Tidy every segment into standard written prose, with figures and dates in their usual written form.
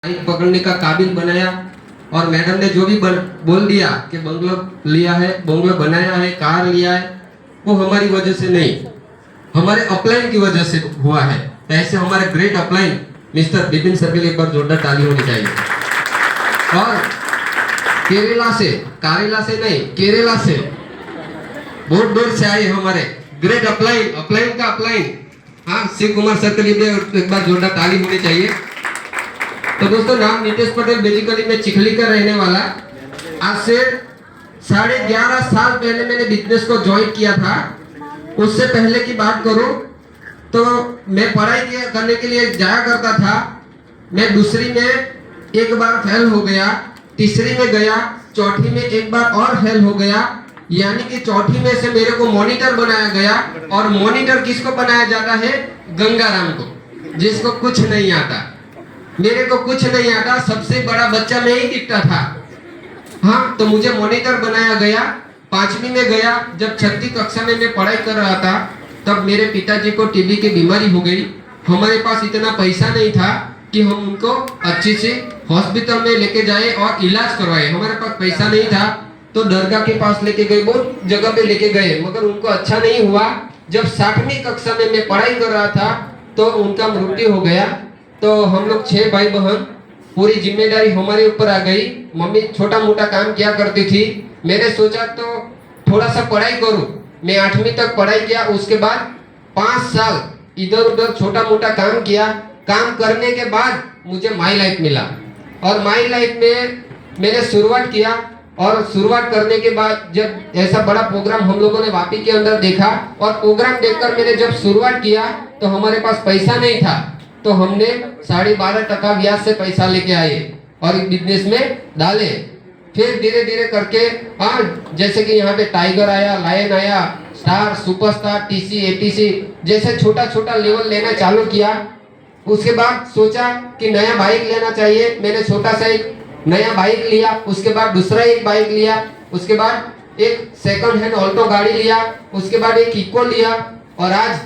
Mic पकड़ने का काबिल बनाया। और मैडम ने जो भी बोल दिया कि बंगलो लिया है, बंगलो बनाया है, कार लिया है, वो हमारी वजह से नहीं, हमारे अपलाइन की वजह से हुआ है। ऐसे हमारे great upline mister Bipin sir के लिए एक बार जोरदार ताली होनी चाहिए। और कारेला से नहीं, केरला से बहुत दूर से आए हमारे ग्रेट अपलाइन, अपलाइन का अपलाइन। हाँ, शिव कुमार सर के लिए एक बार जोरदार ताली होनी चाहिए। तो दोस्तों, नाम नितेश पटेल, बेसिकली मैं चिखली का रहने वाला। आज से 11.5 साल पहले मैंने बिजनेस को ज्वाइन किया था। उससे पहले की बात करूं तो मैं पढ़ाई करने के लिए जाया करता था। मैं दूसरी में एक बार फेल हो गया, तीसरी में गया, चौथी में एक बार और फेल हो गया। यानी कि चौथी में से मेरे को मॉनिटर बनाया गया। और मॉनिटर किसको बनाया जाता है? गंगाराम को, जिसको कुछ नहीं आता। मेरे को कुछ नहीं आता, सबसे बड़ा बच्चा मैं ही दिखता था। हाँ, तो मुझे मॉनिटर बनाया गया। 5वीं में गया, जब 6वीं कक्षा में मैं पढ़ाई कर रहा था, तब मेरे पिताजी को टीबी की बीमारी हो गई। हमारे पास इतना पैसा नहीं था कि हम उनको अच्छी से हॉस्पिटल में लेके जाए और इलाज करवाए। हमारे पास पैसा नहीं था, तो दरगाह के पास लेके गए, बहुत जगह पे लेके गए, मगर उनको अच्छा नहीं हुआ। जब 7वीं कक्षा में मैं पढ़ाई कर रहा था, तो उनका मृत्यु हो गया। तो हम लोग 6 भाई बहन, पूरी जिम्मेदारी हमारे ऊपर आ गई। मम्मी छोटा मोटा काम किया करती थी। मैंने सोचा तो थोड़ा सा पढ़ाई करूं। मैं 8वीं तक पढ़ाई किया। उसके बाद 5 साल इधर उधर छोटा मोटा काम किया। काम करने के बाद मुझे माई लाइफ मिला। और माई लाइफ में मैंने शुरुआत किया। और शुरुआत करने के बाद जब ऐसा बड़ा प्रोग्राम हम लोगों ने वापी के अंदर देखा, और प्रोग्राम देखकर मैंने जब शुरुआत किया, तो हमारे पास पैसा नहीं था। तो हमने 12.5% ब्याज से पैसा लेके आए और एक बिजनेस में डाले। फिर धीरे धीरे करके, हाँ, जैसे कि यहाँ पे टाइगर आया, लायन आया, स्टार, सुपरस्टार, टीसी, एटीसी जैसे छोटा छोटा लेवल लेना चालू किया। उसके बाद सोचा कि नया बाइक लेना चाहिए। मैंने छोटा सा एक नया बाइक लिया। उसके बाद दूसरा एक बाइक लिया। उसके बाद एक सेकंड हैंड ऑल्टो गाड़ी लिया। उसके बाद एक इको लिया। और आज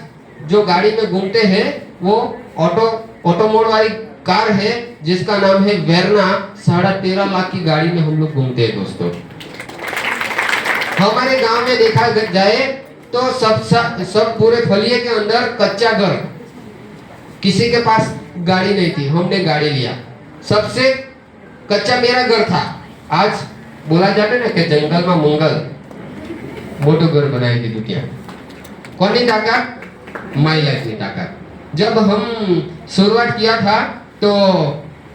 जो गाड़ी में घूमते हैं वो ऑटो मोड वाली कार है, जिसका नाम है वेरना। 13.5 लाख की गाड़ी में हम लोग घूमते हैं। दोस्तों, हमारे गांव में देखा जाए तो सब पूरे फलिये के अंदर कच्चा घर, किसी के पास गाड़ी नहीं थी। हमने गाड़ी लिया। सबसे कच्चा मेरा घर था। आज बोला जाता ना कि जंगल में मंगल, मोटो घर बनाई थी दुनिया। कोनी ताकत? माई लाइफ ની તાકાત। जब हम शुरुआत किया था तो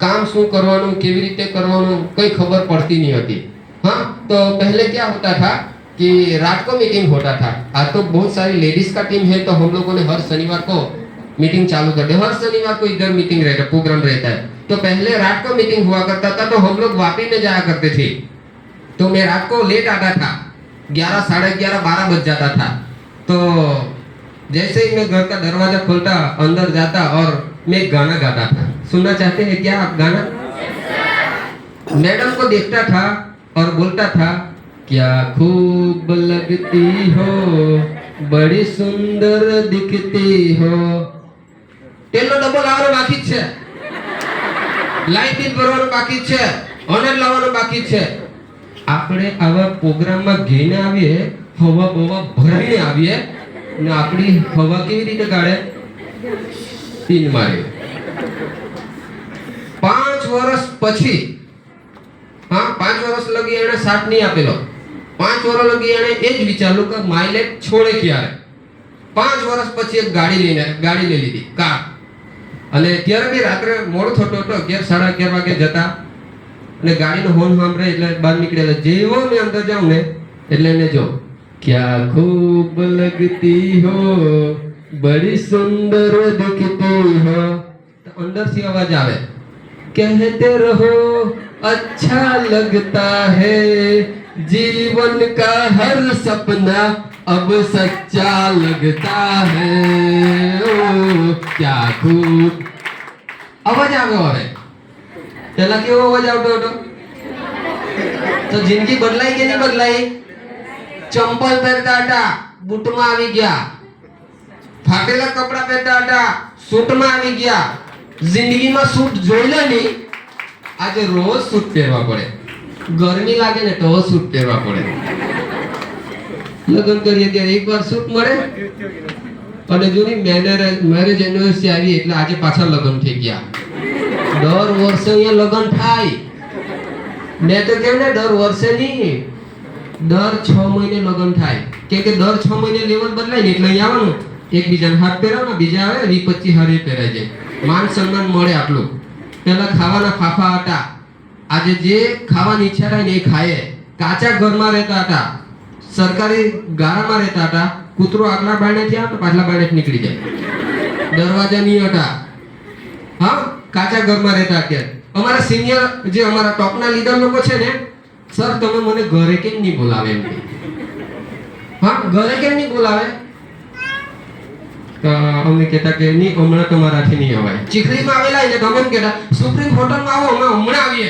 काम શું કરવાનું, કેવી રીતે કરવાનું, कोई खबर पड़ती नहीं होती। हाँ, तो पहले क्या होता था कि रात को मीटिंग होता था। आज तो बहुत सारी लेडीज का टीम है, तो हम लोगों ने हर शनिवार को मीटिंग चालू कर दी। हर शनिवार को इधर मीटिंग रहता, प्रोग्राम रहता है। तो पहले रात को मीटिंग हुआ करता था, तो हम लोग वापी में जाया करते थे। तो मैं रात को लेट आता था, 11, साढ़े 11, 12 बज जाता था। तो जैसे ही मैं घर का दरवाजा खोलता, अंदर जाता और मैं गाना गाता था। सुनना चाहते हैं क्या आप गाना? मैडम को देखता था और बोलता था, क्या खूब लगती हो, बड़ी सुंदर दिखती हो। તેનો ડબલ આવવાનો બાકી જ છે, લાઈટ બિલ ભરવાનો બાકી જ છે, ઓનર લાવવાનો બાકી જ છે। આપણે આવા પ્રોગ્રામમાં ગઈને આવીએ, હવા બવા ભરાઈને આવીએ, ને આપણી હવા કેવી રીતે કાઢે? તીન મારે। 5 વર્ષ પછી, हाँ, 5 વર્ષ લગી એને સાથ નહીં આપેલો। 5 વર્ષ લગી એને એ જ વિચાર્યું કે માઇલેજ છોડે ક્યારે। 5 વર્ષ પછી એક ગાડી લઈ લીધી, કાર। અને ત્યારે બી રાત્રે મોડું થતું હતું, 11, સાડા 11 વાગે જતા, અને ગાડીનો હોર્ન સાંભળે એટલે બહાર નીકળેલા। જેવો મેં અંદર જાઉં ને એટલે એને જો, क्या खूब लगती हो, बड़ी सुंदर दिखती हो। तो अंदर से आवाज आवे, कहते रहो अच्छा लगता है, जीवन का हर सपना अब सच्चा लगता है। ओ क्या खूब आवाज आवे। पहला क्यों आवाज आवतो હતો? तो जिंदगी बदलाई के नहीं बदलाई? चंपल पहनता था, बूट में આવી ગયા। फाटेला कपड़ा पहनता था, सूट में આવી ગયા। जिंदगी में सूट જોઈલા नहीं, આજે રોજ સૂટ પહેરવા પડે, ગરમી લાગે ને તો સૂટ પહેરવા પડે. લગ્ન કરીએ ત્યારે એકવાર સૂટ મળે અને જોની મેરેજ એનિવર્સરી આવી એટલે આજે પાછા લગ્ન થઈ ગયા. દર વર્ષે અહીંયા લગ્ન થાય. મેં તો કેમ ને દર વર્ષે નહીં, દર 6 મહિને લગ્ન થાય. કેમ કે દર 6 મહિને લેવલ બદલાય ને એટલે અહીંયા આવવાનું, એકબીજાને હાથ પહેરાવના, બીજા આવે 20-25 હારે પહેરાય જાય, માન સન્માન મળે. આટલું પેલા ખાવાના ફાફા હતા, આજે જે ખાવાની ઈચ્છા થાય ને એ ખાય. કાચા ઘરમાં રહેતા હતા, સરકારી ગારામાં રહેતા હતા. કૂતરો આગલા બારણેથી આવે તો પાછલા બારણેથી નીકળી જાય, દરવાજા નહીં હતા. હા, કાચા ઘરમાં રહેતા. અત્યારે અમારા સિનિયર જે અમારા ટોપના લીડર લોકો છે ને, સર તમે મને ઘરે કેમ નહીં બોલાવે એમ કે. હા, ઘરે કેમ નહીં બોલાવે? અમે કહેતા કે નહીં હમણાં તમારાથી નહીં અવાય. ચીખલીમાં આવેલા એટલે તમે એમ કહેતા સુપ્રીમ હોટલમાં આવો, અમે હમણાં આવીએ.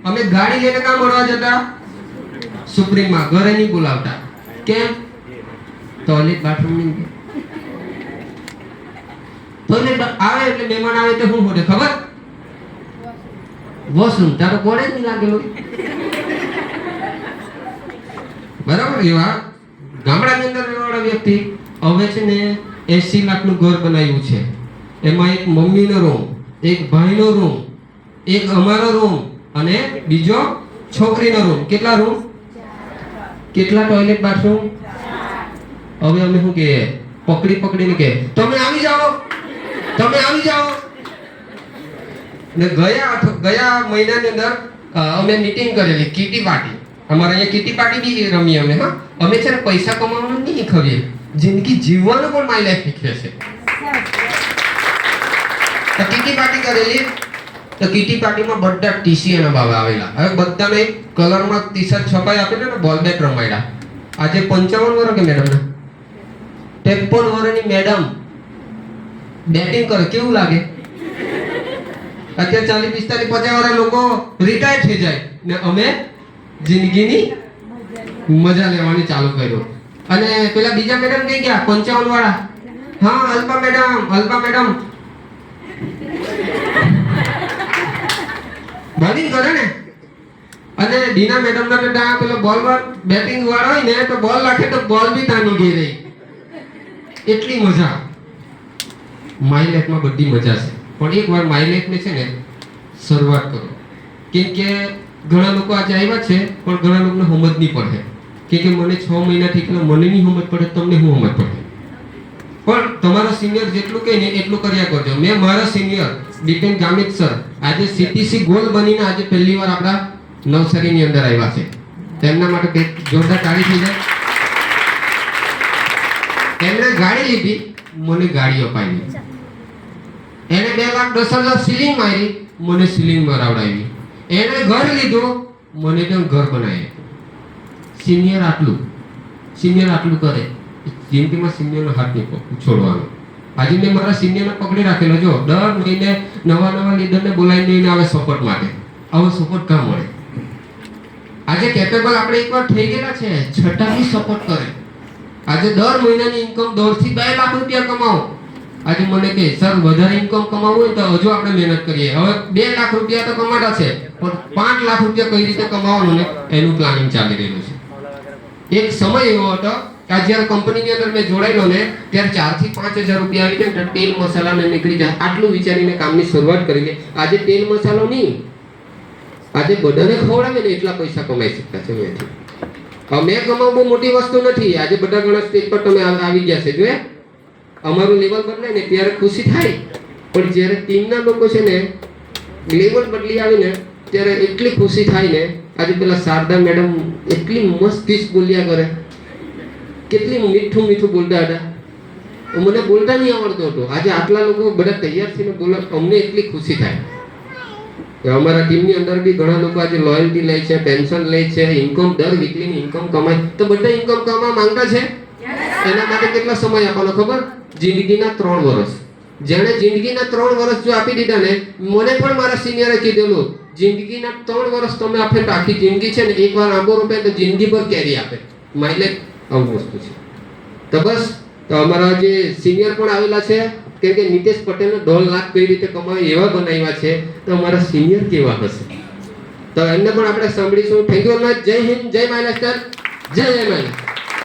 અમે ગાડી લઈને કામ મળવા જતા સુપ્રીમમાં, ઘરે નહીં બોલાવતા. કેમ? ટોયલેટ બાથરૂમ નહીં. ટોયલેટ આવે એટલે મહેમાન આવે તો શું હોતે ખબર? વોશરૂમ. તારો કોડે જ નહીં લાગેલું. બરાબર. એવા ગામડાની અંદર રહેવાવાળા વ્યક્તિ હવે છે ને 80 લાખનું ઘર બનાવ્યું છે. એમાં એક મમ્મીનો રૂમ, એક ભાઈનો રૂમ, એક અમારો રૂમ અને બીજો છોકરીનો રૂમ. કેટલા રૂમ? કેટલા ટોયલેટ બાથરૂમ? હવે અમે શું કે પકડીને કે તમે આવી જાઓ, તમે આવી જાઓ. ને ગયા મહિનાની અંદર અમે મીટિંગ કરેલી કીટી પાર્ટી. અમારે અહીંયા કીટી પાર્ટી બી રમી અમે. હા, અમે છે ને પૈસા કમાવાનું નહીં શીખવીએ, જિંદગી જીવવાનું પણ મારી લાઈફ શીખવે છે. તો કીટી પાર્ટી કરેલી. તો કીટી પાર્ટીમાં બધા ટીસીએના બાબા આવેલા. હવે બધાને એક કલરમાં ટી-શર્ટ છપાઈ આપેલું ને બોલ બેટ રમાડ્યા. આજે 55 વર્ષ કે મેડમ ના 53 વર્ષની મેડમ બેટિંગ કરે, કેવું લાગે? અત્યારે 40, 45, 50 વર્ષના લોકો રિટાયર થઈ જાય ને અમે જિંદગીની મજા લેવાની ચાલુ કર્યું. અને પેલા બીજા મેડમ કઈ ગયા 55 વાળા. હા, અલ્પા મેડમ બોલિંગ કરે ને. અને ડીના મેડમ ના બેટા પેલો બોલ બેટિંગ વાળો હોય ને તો બોલ રાખે તો બોલ બી તાની ગઈ રહી. એટલી મજા. મારી લાઈફમાં બધી મજા છે, પણ એકવાર મારી લાઈફને છે ને શરૂઆત કરો. કેમ કે ઘણા લોકો આજે આવ્યા છે પણ ઘણા લોકોને સમજ નહીં પડે. કે મને 6 મહિનાથી એટલે મને નહીં સમજ પડે, તમને શું સમજ પડે? પણ તમારો સિનિયર જેટલું કહે ને એટલું કર્યા કરજો. મેં મારા સિનિયર દીપેન ગામિત સર આજે સીટીસી ગોલ બનીને આજે પહેલી વાર આપણા નવસારીની અંદર આવ્યા છે. તેમના માટે જોરદાર તાળી થઈ જાય. એમણે ગાડી લીધી, મને ગાડી અપાવી. એને 2,10,000 સીલિંગ મારી, મને સીલિંગ મરાવડાવી. એને ઘર લીધું, મને તો ઘર બનાવી. સિનિયર આટલું કરે. જિંદગીમાં સિનિયરનો હાથ નહીં છોડવાનો. આજે મેં મારા સિનિયરને પકડી રાખેલો. જો દર મહિને નવા લીડરને બોલાવીને લઈને આવે સપોર્ટ માટે. આવો સપોર્ટ કામ મળે. આજે કેપેબલ આપણે એકવાર થઈ ગયેલા છે, છઠ્ઠાથી સપોર્ટ કરે. આજે દર મહિનાની ઇન્કમ 1.5 થી 2 લાખ રૂપિયા કમાવો. આજે મને કહે સર વધારે ઇન્કમ કમાવવું હોય તો હજુ આપણે મહેનત કરીએ. હવે 2 લાખ રૂપિયા તો કમાતા છે, પણ 5 લાખ રૂપિયા કઈ રીતે કમાવાનું ને એનું પ્લાનિંગ ચાલી રહ્યું છે. એક સમય એવો હતો કે જ્યારે કંપનીની અંદર મેં જોડાયેલો ને ત્યારે 4 થી 5,000 રૂપિયા આવી જાય તેલ મસાલા ને નીકળી જાય. આટલું વિચારીને કામની શરૂઆત કરી લે. આજે તેલ મસાલો નહીં, આજે બધાને ખવડાવે ને એટલા પૈસા કમાઈ શકતા છે. મેં કમાવું બહુ મોટી વસ્તુ નથી. આજે બધા ઘણા સ્ટેજ પર તમે આવી ગયા છે. જોયા અમારું લેવલ બદલાય ને ત્યારે ખુશી થાય, પણ જ્યારે ટીમના લોકો છે ને લેવલ બદલી આવે ને ત્યારે એટલી ખુશી થાય ને. આજે પેલા શારદા મેડમ એટલી મસ્ત સ્પીચ બોલ્યા કરે, કેટલી મીઠું બોલતા હતા. મને બોલતા નહીં આવડતું હતું. આજે આટલા લોકો બધા તૈયાર થઈને બોલવા, અમને એટલી ખુશી થાય. અમારા ટીમની અંદર બી ઘણા લોકો આજે લોયલ્ટી લે છે, પેન્શન લે છે, ઇન્કમ દર વીકલીની ઇન્કમ કમાય. તો બધા ઇન્કમ કમાવા માંગતા છે. એના માટે કેટલો સમય આપવાનો ખબર? જિંદગીના 3 વર્ષ. જેણે જિંદગીના 3 વર્ષ જો આપી દીધા ને, મને પણ મારા સિનિયરે કીધેલું જિંદગીના 3 વર્ષ તમે આપે તો આખી જિંદગી છે ને એકવાર આંબો રોપે તો જિંદગી પર કેરી આપે. માઇલેજ આવું વસ્તુ છે. તો બસ, તો અમારા જે સિનિયર પણ આવેલા છે કેમ કે નીતેશ પટેલનો 1.5 લાખ કઈ રીતે કમાય એવા બનાવ્યા છે, તો અમારા સિનિયર કેવા હશે, તો એમને પણ આપણે સાંભળીશું. Thank you very much. જય હિન્દ, જય મહારાષ્ટ્ર, જય મહારાષ્ટ્ર.